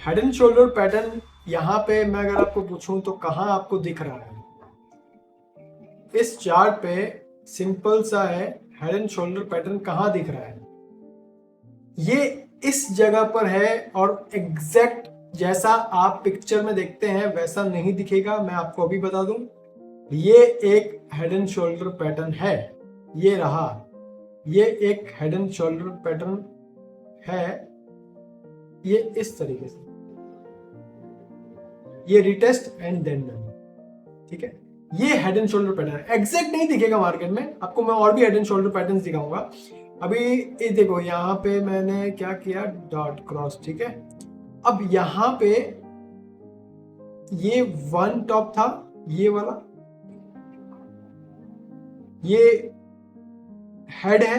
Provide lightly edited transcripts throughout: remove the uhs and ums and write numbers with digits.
Head and shoulder pattern यहाँ पे मैं अगर आपको पूछूं तो कहाँ आपको दिख रहा है? इस चार्ट पे सिंपल सा है, हेड एंड शोल्डर पैटर्न कहाँ दिख रहा है? ये इस जगह पर है और एग्जैक्ट जैसा आप पिक्चर में देखते हैं वैसा नहीं दिखेगा। मैं आपको अभी बता दूं, ये एक हेड एंड शोल्डर पैटर्न है, ये रहा, ये एक हेड एंड शोल्डर पैटर्न है, ये इस तरीके से, ये रिटेस्ट एंड देन डन, ठीक है। ये head and shoulder pattern exact नहीं दिखेगा मार्केट में, आपको मैं और भी हेड एंड शोल्डर पैटर्न दिखाऊंगा। अभी ये देखो, यहाँ पे मैंने क्या किया, डॉट क्रॉस, ठीक है। अब यहाँ पे ये वन टॉप था, ये वाला, ये हेड है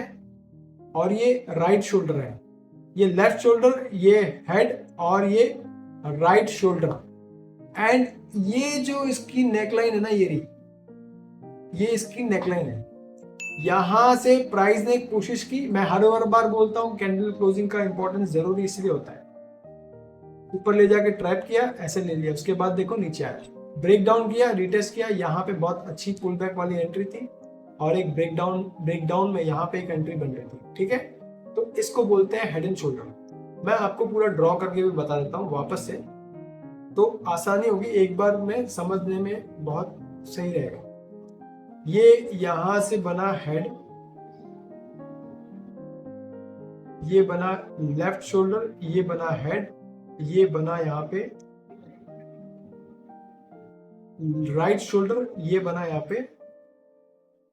और ये राइट शोल्डर है, ये लेफ्ट शोल्डर, ये हेड और ये राइट शोल्डर। एंड ये जो इसकी नेकलाइन है ना, ये रही, ये इसकी नेकलाइन है। यहां से प्राइस ने कोशिश की, मैं हर बार बोलता हूं कैंडल क्लोजिंग का इंपॉर्टेंस जरूरी इसलिए होता है, ऊपर ले जाके ट्रैप किया, ऐसे ले लिया, उसके बाद देखो नीचे आया, ब्रेक डाउन किया, रिटेस्ट किया, यहाँ पे बहुत अच्छी पुल बैक वाली एंट्री थी और एक ब्रेक डाउन में यहाँ पे एक एंट्री बन रही थी, ठीक है। तो इसको बोलते हैं हेड एंड शोल्डर। मैं आपको पूरा ड्रॉ करके भी बता देता हूँ वापस से, तो आसानी होगी, एक बार में समझने में बहुत सही रहेगा। ये यहां से बना हेड, ये बना लेफ्ट शोल्डर, ये बना हेड, ये बना यहाँ पे राइट शोल्डर, ये बना यहाँ पे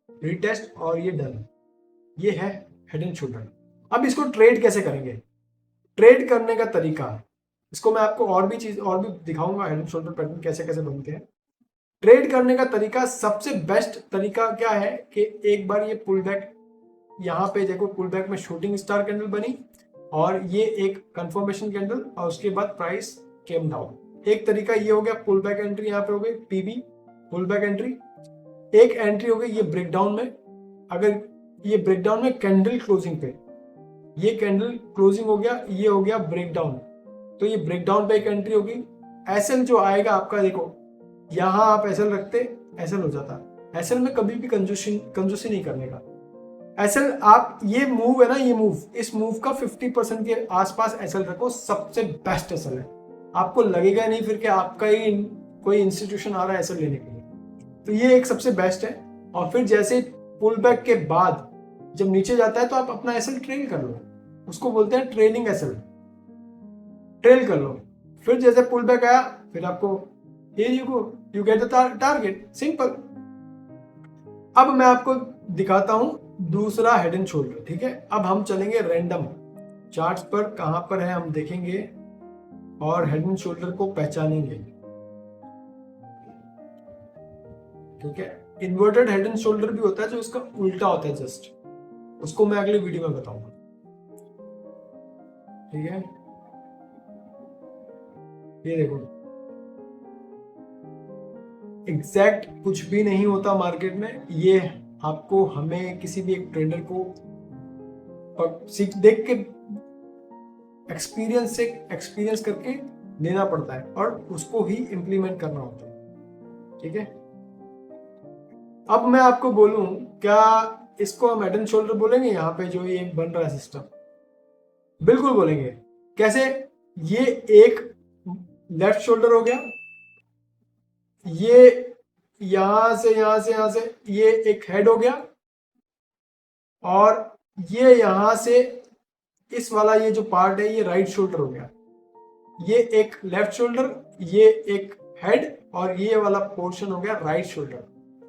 रिटेस्ट और ये डन, ये है हेड एंड शोल्डर। अब इसको ट्रेड कैसे करेंगे? ट्रेड करने का तरीका, इसको मैं आपको और भी दिखाऊंगा, हेड एंड शोल्डर पैटर्न कैसे कैसे बनते हैं। ट्रेड करने का तरीका, सबसे बेस्ट तरीका क्या है कि एक बार ये पुल बैक, यहाँ पे देखो पुल बैक में शूटिंग स्टार कैंडल बनी और ये एक कंफर्मेशन कैंडल और उसके बाद प्राइस केम डाउन। एक तरीका ये हो गया, पुल बैक एंट्री यहाँ पे हो गई, पीबी पुल बैक एंट्री। एक एंट्री हो गई ये ब्रेकडाउन में, अगर ये ब्रेकडाउन में कैंडल क्लोजिंग पे, ये कैंडल क्लोजिंग हो गया, ये हो गया ब्रेकडाउन, तो ये ब्रेकडाउन पे एक एंट्री होगी। एसएल जो आएगा आपका, देखो यहां आप एसएल रखते, एसएल हो जाता। एसएल में कभी भी कंजूसी नहीं करने का। एसएल आप, ये मूव है ना, ये मूव, इस मूव का 50% के आसपास एसएल रखो, सबसे बेस्ट एसएल है। आपको लगेगा नहीं फिर कि आपका ही कोई इंस्टीट्यूशन आ रहा है एसएल लेने के लिए, तो ये एक सबसे बेस्ट है। और फिर जैसे पुल बैक के बाद जब नीचे जाता है तो आप अपना एसएल ट्रेल कर लो, उसको बोलते हैं ट्रेलिंग एसएल, ट्रेल कर लो। फिर जैसे पुल बैक आया, फिर आपको you get the target, simple. अब मैं आपको दिखाता हूं दूसरा हेड एंड शोल्डर, ठीक है। अब हम चलेंगे रैंडम चार्ट्स पर, कहां पर है हम देखेंगे और हेड एंड शोल्डर को पहचानेंगे, ठीक है। इन्वर्टेड हेड एंड शोल्डर भी होता है जो उसका उल्टा होता है जस्ट, उसको मैं अगले वीडियो में बताऊंगा, ठीक है। ये देखो, एग्जैक्ट कुछ भी नहीं होता मार्केट में, ये आपको, हमें किसी भी एक ट्रेडर को देख के एक्सपीरियंस करके लेना पड़ता है और उसको ही इंप्लीमेंट करना होता है, ठीक है। अब मैं आपको बोलूं, क्या इसको हम हेड एंड शोल्डर बोलेंगे? यहाँ पे जो ये बन रहा है सिस्टम, बिल्कुल बोलेंगे। कैसे? ये एक लेफ्ट शोल्डर हो गया, ये यहां से ये एक हेड हो गया और ये यहां से इस वाला ये जो पार्ट है ये राइट शोल्डर हो गया, ये एक लेफ्ट शोल्डर, ये एक हेड और ये वाला पोर्शन हो गया राइट शोल्डर।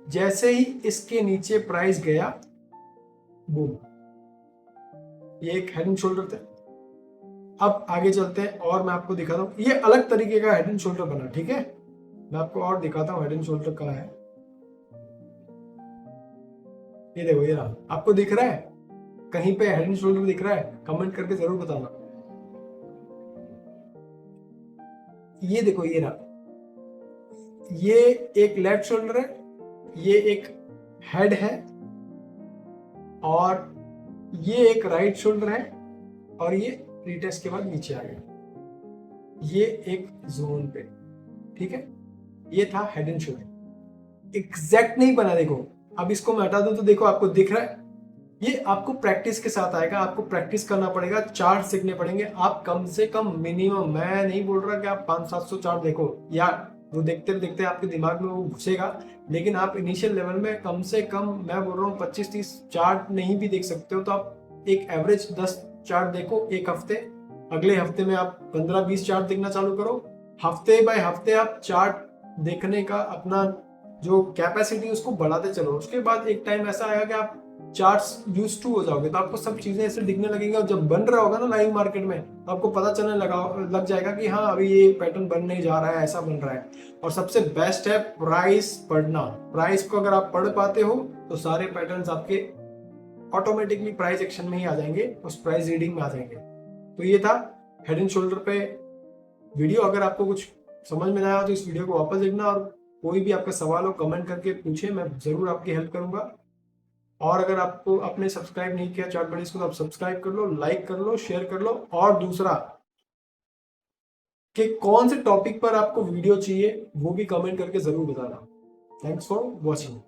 जैसे ही इसके नीचे प्राइस गया, बूम, ये एक हेड एंड शोल्डर थे। अब आगे चलते हैं और मैं आपको दिखाता हूं, ये अलग तरीके का हेड एंड शोल्डर बना, ठीक है। मैं आपको और दिखाता हूं हेड एंड शोल्डर कहाँ है। ये देखो, ये रहा, आपको दिख रहा है? कहीं पे हेड एंड शोल्डर दिख रहा है? कमेंट करके जरूर बताना। ये देखो, ये रहा, ये एक लेफ्ट शोल्डर है, ये एक हेड है और ये एक राइट शोल्डर है और ये रिटेस्ट के बाद नीचे आ गया। ये एक जोन पे, ठीक है। ये था हेड एंड शोल्डर, एग्जैक्ट नहीं बना, देखो अब इसको मैं हटा दूं तो देखो आपको दिख रहा है। ये आपको प्रैक्टिस के साथ आएगा, आपको प्रैक्टिस करना पड़ेगा, चार्ट सीखने पड़ेंगे। आप कम से कम मिनिमम, मैं नहीं बोल रहा कि आप 500-700 चार्ट देखो यार, वो देखते देखते आपके दिमाग में वो घुसेगा, लेकिन आप इनिशियल लेवल में कम से कम, मैं बोल रहा हूँ 25-30 चार्ट नहीं भी देख सकते हो तो आप एक एवरेज 10 चार्ट देखो एक हफ्ते। अगले हफ्ते में आप 15-20 चार्ट देखना चालू करो। हफ्ते बाय हफ्ते आप चार्ट देखने का अपना जो कैपेसिटी उसको बढ़ाते चलो। उसके बाद एक टाइम ऐसा आएगा कि आप चार्ट्स यूज टू हो जाओगे, तो आपको सब चीजें ऐसे दिखने लगेंगी। और जब बन रहा होगा ना लाइव मार्केट में, तो आपको पता चलने लग जाएगा कि हाँ अभी ये पैटर्न बनने जा रहा है, ऐसा बन रहा है। और सबसे बेस्ट है प्राइस पढ़ना। प्राइस को अगर आप पढ़ पाते हो तो सारे पैटर्न्स आपके ऑटोमेटिकली प्राइस एक्शन में ही आ जाएंगे, उस प्राइस रीडिंग में आ जाएंगे। तो ये था हेड एंड शोल्डर पे वीडियो। अगर आपको कुछ समझ में ना आया तो इस वीडियो को वापस देखना, और कोई भी आपका सवाल हो कमेंट करके पूछे, मैं जरूर आपकी हेल्प करूंगा। और अगर आपको आपने सब्सक्राइब नहीं किया चार्ट बडीज को तो आप सब्सक्राइब कर लो, लाइक कर लो, शेयर कर लो। और दूसरा कि कौन से टॉपिक पर आपको वीडियो चाहिए वो भी कमेंट करके जरूर बताना। Thanks for watching.